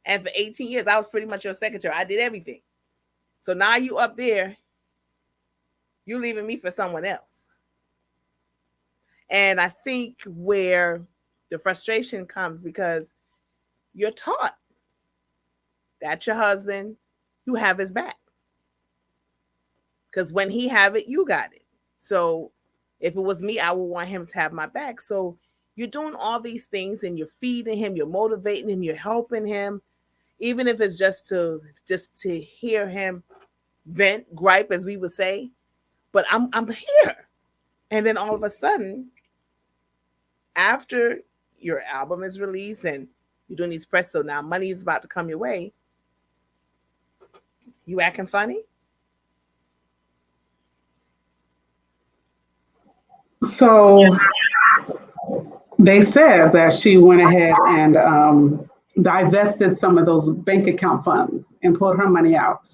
E: And for 18 years, I was pretty much your secretary. I did everything. So now you up there, you leaving me for someone else. And I think where the frustration comes, because you're taught that your husband, you have his back. Because when he have it, you got it. So if it was me, I would want him to have my back. So you're doing all these things and you're feeding him, you're motivating him, you're helping him, even if it's just to hear him vent, gripe, as we would say. But I'm here. And then all of a sudden, after your album is released and you're doing these press, so now money is about to come your way, you acting funny?
F: So they said that she went ahead and divested some of those bank account funds and pulled her money out.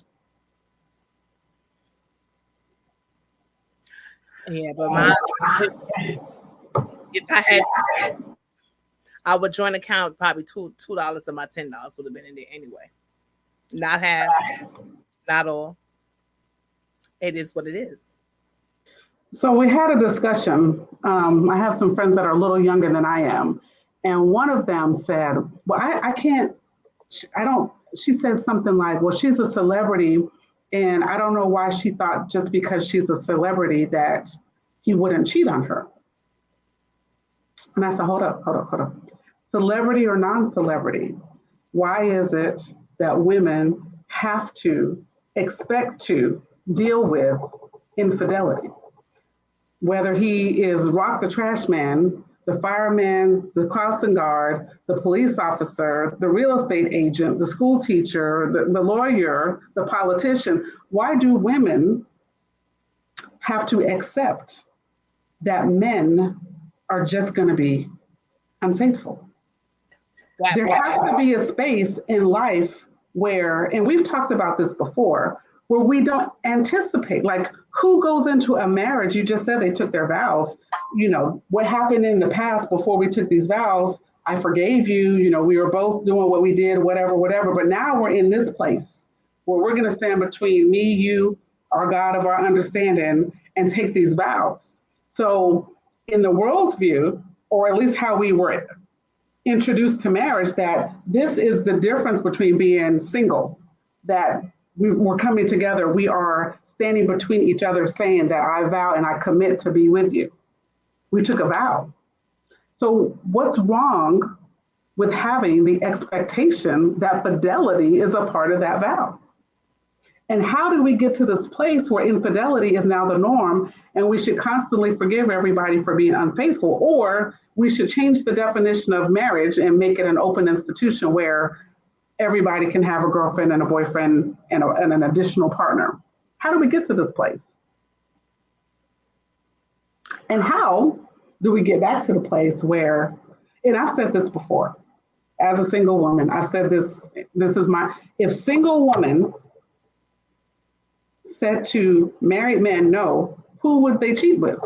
E: Yeah, but mine, if I had to, our joint account, probably $2 of my $10 would have been in there anyway. Not half, not all. It is what it is.
F: So we had a discussion. I have some friends that are a little younger than I am, and one of them said, "Well, I can't. I don't." She said something like, "Well, she's a celebrity, and I don't know why she thought just because she's a celebrity that he wouldn't cheat on her." And I said, "Hold up, hold up, hold up. Celebrity or non-celebrity? Why is it that women have to expect to deal with infidelity? Whether he is Rock the Trash Man, the fireman, the crossing guard, the police officer, the real estate agent, the school teacher, the lawyer, the politician, why do women have to accept that men are just going to be unfaithful? There has to be a space in life where, and we've talked about this before, where we don't anticipate, like who goes into a marriage? You just said they took their vows. You know, what happened in the past before we took these vows, I forgave you, you know, we were both doing what we did, whatever, whatever. But now we're in this place where we're going to stand between me, you, our God of our understanding, and take these vows. So in the world's view, or at least how we were introduced to marriage, that this is the difference between being single, that we're coming together, we are standing between each other saying that I vow and I commit to be with you. We took a vow. So what's wrong with having the expectation that fidelity is a part of that vow? And how do we get to this place where infidelity is now the norm and we should constantly forgive everybody for being unfaithful? Or we should change the definition of marriage and make it an open institution where everybody can have a girlfriend and a boyfriend and an additional partner. How do we get to this place? And how do we get back to the place where, and I've said this before, as a single woman, I've said this is my, if single woman said to married men no, who would they cheat with?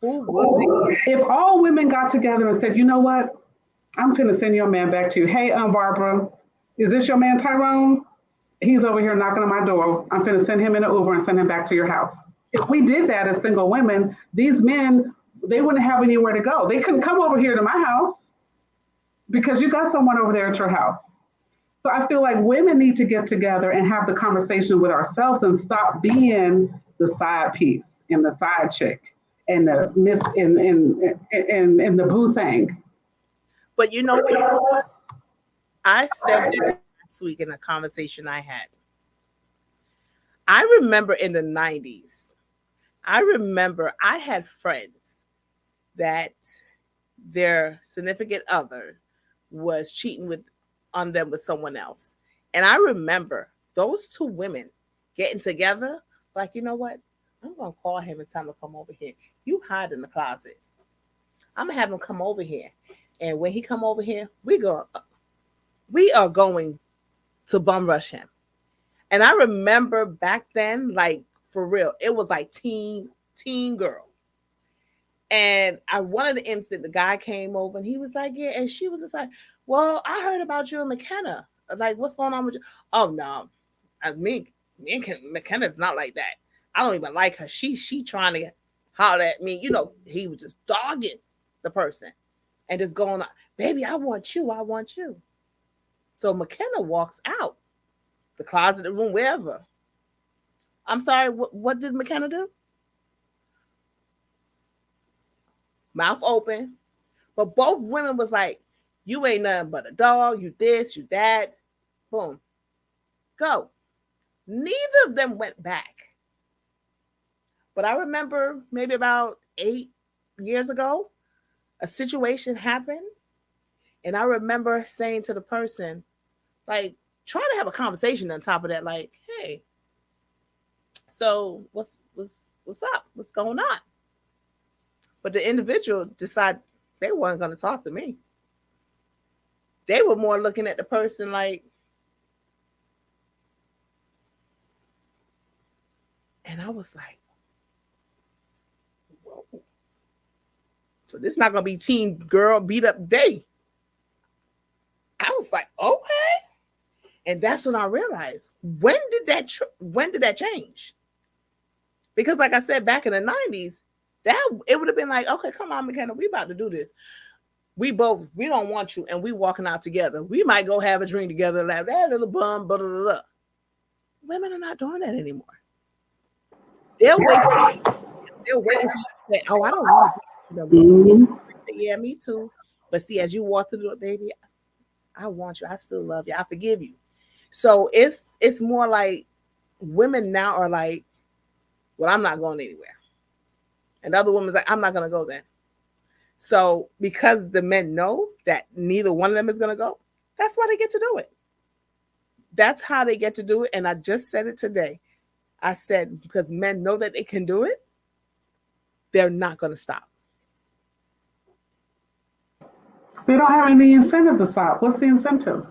E: Who would they?
F: If all women got together and said, you know what, I'm finna send your man back to you. Hey, Barbara, is this your man Tyrone? He's over here knocking on my door. I'm finna send him in an Uber and send him back to your house. If we did that as single women, these men, they wouldn't have anywhere to go. They couldn't come over here to my house because you got someone over there at your house. So I feel like women need to get together and have the conversation with ourselves and stop being the side piece and the side chick and the miss in the boo thing.
E: But you know what? I said that last week in a conversation I had. I remember in the 90s, I had friends that their significant other was cheating on them with someone else. And I remember those two women getting together, like, you know what? I'm going to call him and tell him to come over here. You hide in the closet. I'm going to have him come over here. And when he come over here, we are going to bum rush him. And I remember back then, like for real, it was like teen girl. And one of the incidents, the guy came over and he was like, yeah. And she was just like, well, I heard about you and Mckenna. Like, what's going on with you? Oh, no. Me and McKenna's not like that. I don't even like her. She trying to holler at me. You know, he was just dogging the person and just going on, baby, I want you. I want you. So Mckenna walks out the closet, the room, wherever. I'm sorry, what did Mckenna do? Mouth open. But both women was like, you ain't nothing but a dog. You this, you that. Boom. Go. Neither of them went back. But I remember maybe about 8 years ago, a situation happened. And I remember saying to the person, like, trying to have a conversation on top of that, like, hey, so what's up? What's going on? But the individual decided they weren't going to talk to me. They were more looking at the person like, and I was like, So this is not going to be teen girl beat up day. I was like, okay. And that's when I realized, when did that change? Because like I said, back in the 90s, it would have been like, okay, come on, Mckenna, we about to do this. We don't want you, and we walking out together. We might go have a drink together, like that little bum, blah, blah, blah. Women are not doing that anymore. They'll wait until you say, oh, I don't want to do you no more. Yeah, me too. But see, as you walk through the door, baby, I want you. I still love you. I forgive you. So it's more like women now are like, well, I'm not going anywhere. And the other woman's like, I'm not going to go then. So because the men know that neither one of them is going to go, that's why they get to do it. That's how they get to do it. And I just said it today. I said, because men know that they can do it, they're not going to stop.
F: They don't have any incentive to stop. What's the incentive?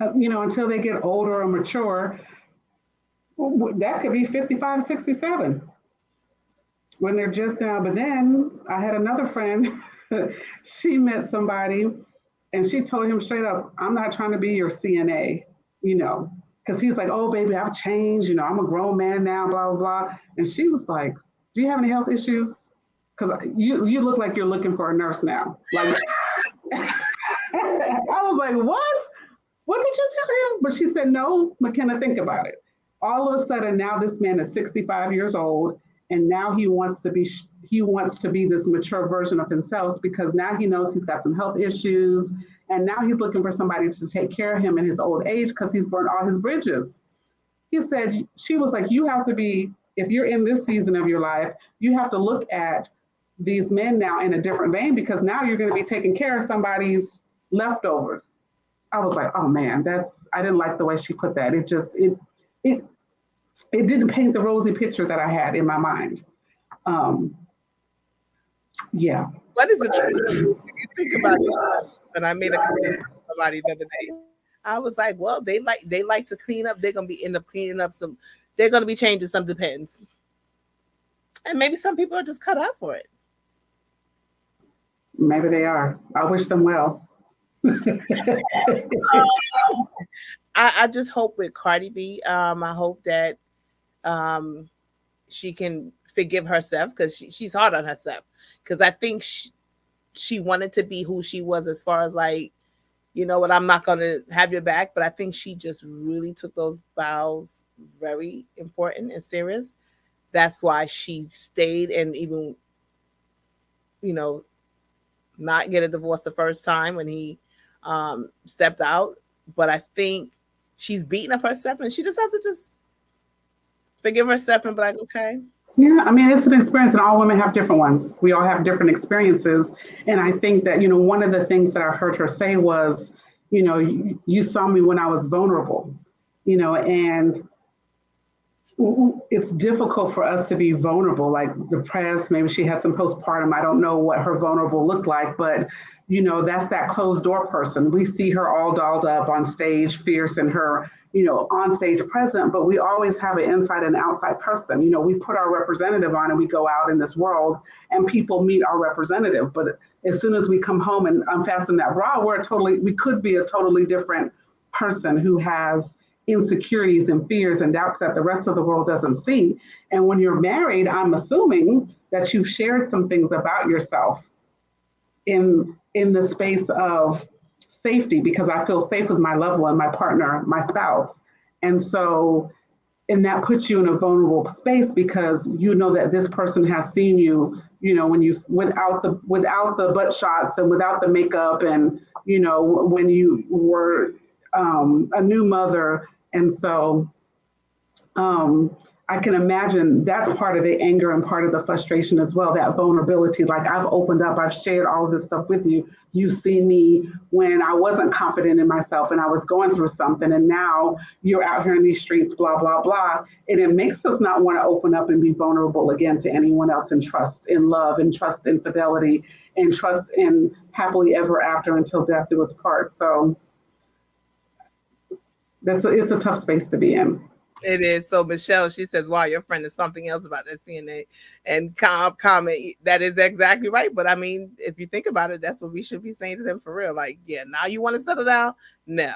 F: Until they get older or mature, that could be 55, 67 when they're just now. But then I had another friend, she met somebody and she told him straight up, I'm not trying to be your CNA, because he's like, oh, baby, I've changed. I'm a grown man now, blah, blah, blah. And she was like, do you have any health issues? Because you look like you're looking for a nurse now. Like, I was like, what? What did you tell him? But she said, no, Mckenna, think about it. All of a sudden, now this man is 65 years old, and now he wants to be this mature version of himself, because now he knows he's got some health issues, and now he's looking for somebody to take care of him in his old age because he's burned all his bridges. She was like, you have to be, if you're in this season of your life, you have to look at these men now in a different vein, because now you're going to be taking care of somebody's leftovers. I was like, oh man, I didn't like the way she put that. It didn't paint the rosy picture that I had in my mind. Yeah.
E: What is the truth? If you think about it, and I made a comment to somebody the other day. I was like, well, they like to clean up. They're gonna end up cleaning up some. They're gonna be changing some Depends, and maybe some people are just cut out for it.
F: Maybe they are. I wish them well.
E: I just hope with Cardi B, I hope that she can forgive herself, because she's hard on herself. Because I think she wanted to be who she was, as far as like, you know what, I'm not going to have your back. But I think she just really took those vows very important and serious. That's why she stayed and even, not get a divorce the first time when he stepped out. But I think she's beating up herself, and she just has to just forgive herself and be like, okay.
F: Yeah, I mean, it's an experience, and all women have different ones. We all have different experiences. And I think that, one of the things that I heard her say was, you saw me when I was vulnerable, and it's difficult for us to be vulnerable, like depressed. Maybe she had some postpartum. I don't know what her vulnerable looked like, but that's that closed door person. We see her all dolled up on stage, fierce in her, on stage present, but we always have an inside and outside person. We put our representative on and we go out in this world and people meet our representative. But as soon as we come home and unfasten that bra, we could be a totally different person who has insecurities and fears and doubts that the rest of the world doesn't see. And when you're married, I'm assuming that you've shared some things about yourself in the space of safety, because I feel safe with my loved one, my partner, my spouse. And so, and that puts you in a vulnerable space, because that this person has seen you, when you, without the butt shots and without the makeup, and, when you were a new mother. And so I can imagine that's part of the anger and part of the frustration as well, that vulnerability. Like, I've opened up, I've shared all of this stuff with you. You see me when I wasn't confident in myself and I was going through something, and now you're out here in these streets, blah, blah, blah. And it makes us not want to open up and be vulnerable again to anyone else, and trust in love, and trust in fidelity, and trust in happily ever after until death do us part. So it's a tough space to be in.
E: It is. So Michelle, she says, wow, your friend is something else about that CNA. And comment, that is exactly right. But I mean, if you think about it, that's what we should be saying to them for real. Like, yeah, now you want to settle down? No.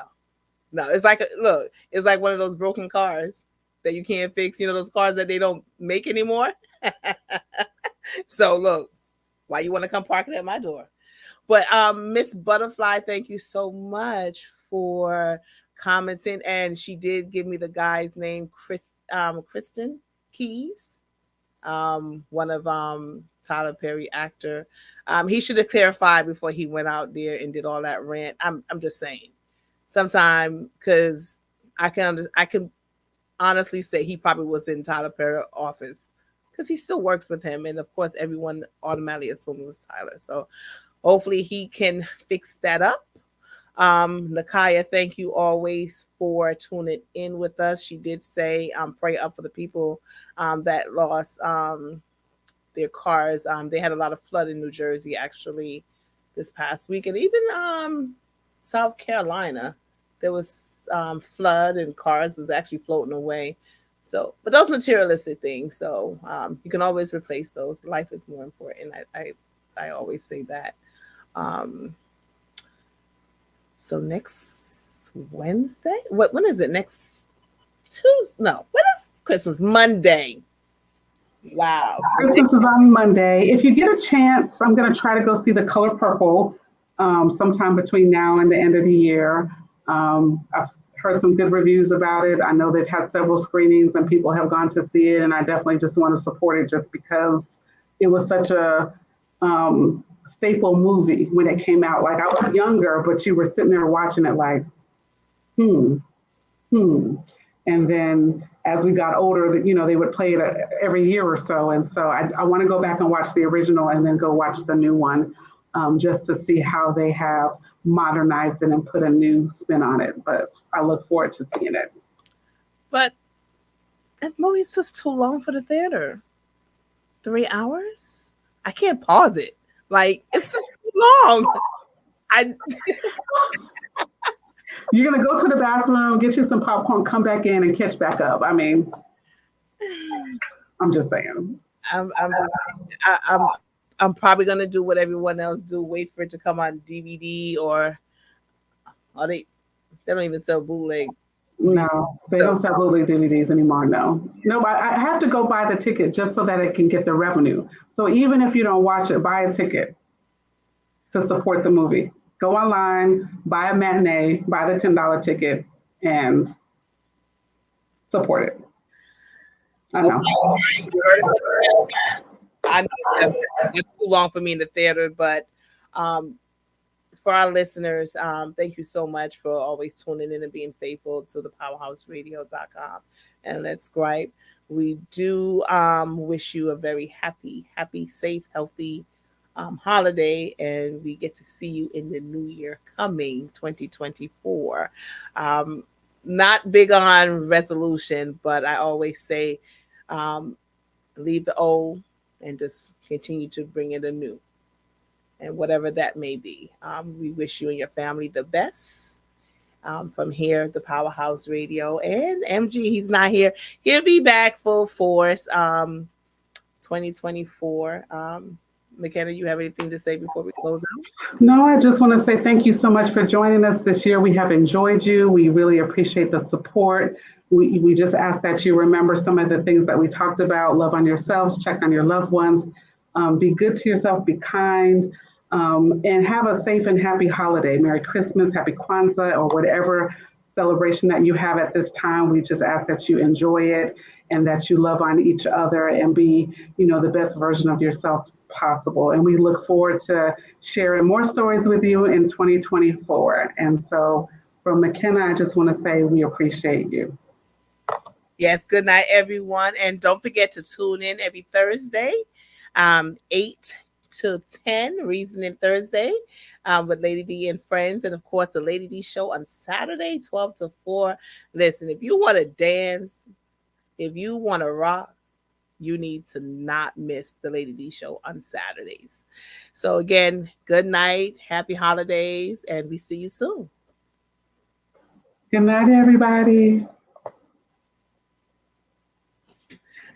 E: It's like, look, it's like one of those broken cars that you can't fix. You know, those cars that they don't make anymore. So look, why you want to come park it at my door? But Miss Butterfly, thank you so much for commenting, and she did give me the guy's name, Kristen Keys, one of Tyler Perry actor. He should have clarified before he went out there and did all that rant. I'm just saying, sometime, because I can honestly say he probably was in Tyler Perry's office because he still works with him, and of course everyone automatically assumed it was Tyler. So hopefully he can fix that up. Nakaya, thank you always for tuning in with us. She did say, pray up for the people that lost their cars. They had a lot of flood in New Jersey actually this past week, and even South Carolina, there was flood and cars was actually floating away. So, but those materialistic things, so you can always replace those. Life is more important. I always say that. So next Wednesday, when is it? Next Tuesday? No, when is Christmas? Monday. Wow.
F: Christmas is on Monday. If you get a chance, I'm going to try to go see The Color Purple sometime between now and the end of the year. I've heard some good reviews about it. I know they've had several screenings and people have gone to see it, and I definitely just want to support it just because it was such a staple movie when it came out. Like, I was younger, but you were sitting there watching it like, And then as we got older, you know, they would play it every year or so. And so I want to go back and watch the original and then go watch the new one just to see how they have modernized it and put a new spin on it. But I look forward to seeing it. But
E: that movie's just too long for the theater. 3 hours? I can't pause it. Like, it's just too long.
F: You're going to go to the bathroom, get you some popcorn, come back in and catch back up. I mean, I'm just saying.
E: I'm probably going to do what everyone else do, wait for it to come on DVD or they don't even sell bootleg.
F: No, they don't sell bootleg DVDs anymore. No, I have to go buy the ticket just so that it can get the revenue. So even if you don't watch it, buy a ticket to support the movie. Go online, buy a matinee, buy the $10 ticket, and support it. I know.
E: I know it's too long for me in the theater, but for our listeners, thank you so much for always tuning in and being faithful to the powerhouseradio.com and Let's Gripe. We do wish you a very happy, safe, healthy holiday, and we get to see you in the new year coming 2024. Not big on resolution, but I always say leave the old and just continue to bring in the new, and whatever that may be. We wish you and your family the best. From here, the Powerhouse Radio, and MG, he's not here. He'll be back full force 2024. Mckenna, you have anything to say before we close out?
F: No, I just want to say thank you so much for joining us this year. We have enjoyed you. We really appreciate the support. We just ask that you remember some of the things that we talked about. Love on yourselves, check on your loved ones, be good to yourself, be kind, and have a safe and happy holiday. Merry Christmas, Happy Kwanzaa, or whatever celebration that you have at this time. We just ask that you enjoy it and that you love on each other and be, the best version of yourself possible. And we look forward to sharing more stories with you in 2024. And so from Mckenna, I just want to say we appreciate you.
E: Yes, good night, everyone. And don't forget to tune in every Thursday, 8 to 10, Reasoning Thursday, with Lady D and friends. And of course, the Lady D show on Saturday, 12 to 4. Listen, if you want to dance, if you want to rock, you need to not miss the Lady D show on Saturdays. So again, good night, happy holidays, and we see you soon.
F: Good night, everybody.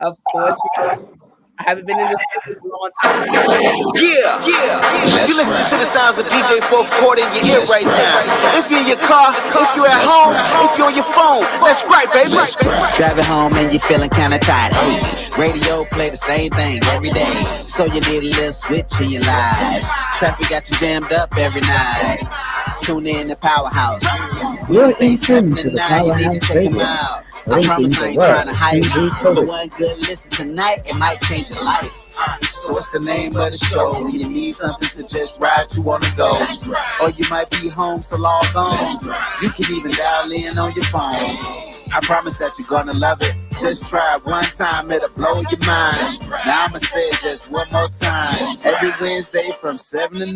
E: Of course. I haven't been in this in a long time.
C: Yeah. You listen to the sounds of DJ Fourth Quarter in your ear right now. If you're in your car, if you're at home, if you're on your phone, let's gripe, baby.
D: Driving home and you're feeling kinda tired. Hey, radio play the same thing every day, so you need a little switch in your life. Traffic got you jammed up every night. Tune in to Powerhouse.
B: You're in tune to the Powerhouse Radio,
D: I promise I ain't trying to hype,
B: linking the
D: but
B: world
D: one good listen tonight, it might change your life. So what's the name of the show? You need something to just ride to on the go, or you might be home, so log on. You can even dial in on your phone. I promise that you're gonna love it. Just try it one time, it'll blow your mind. Now I'ma say it just one more time. Every Wednesday from 7 to 9.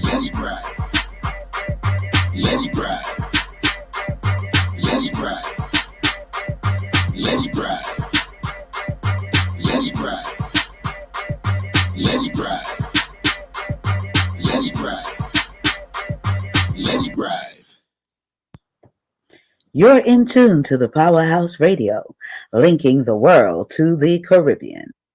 C: Let's gripe. Let's gripe. Let's gripe. Let's gripe. Let's gripe. Let's gripe. Let's gripe. Let's gripe.
B: You're in tune to the Powerhouse Radio, linking the world to the Caribbean.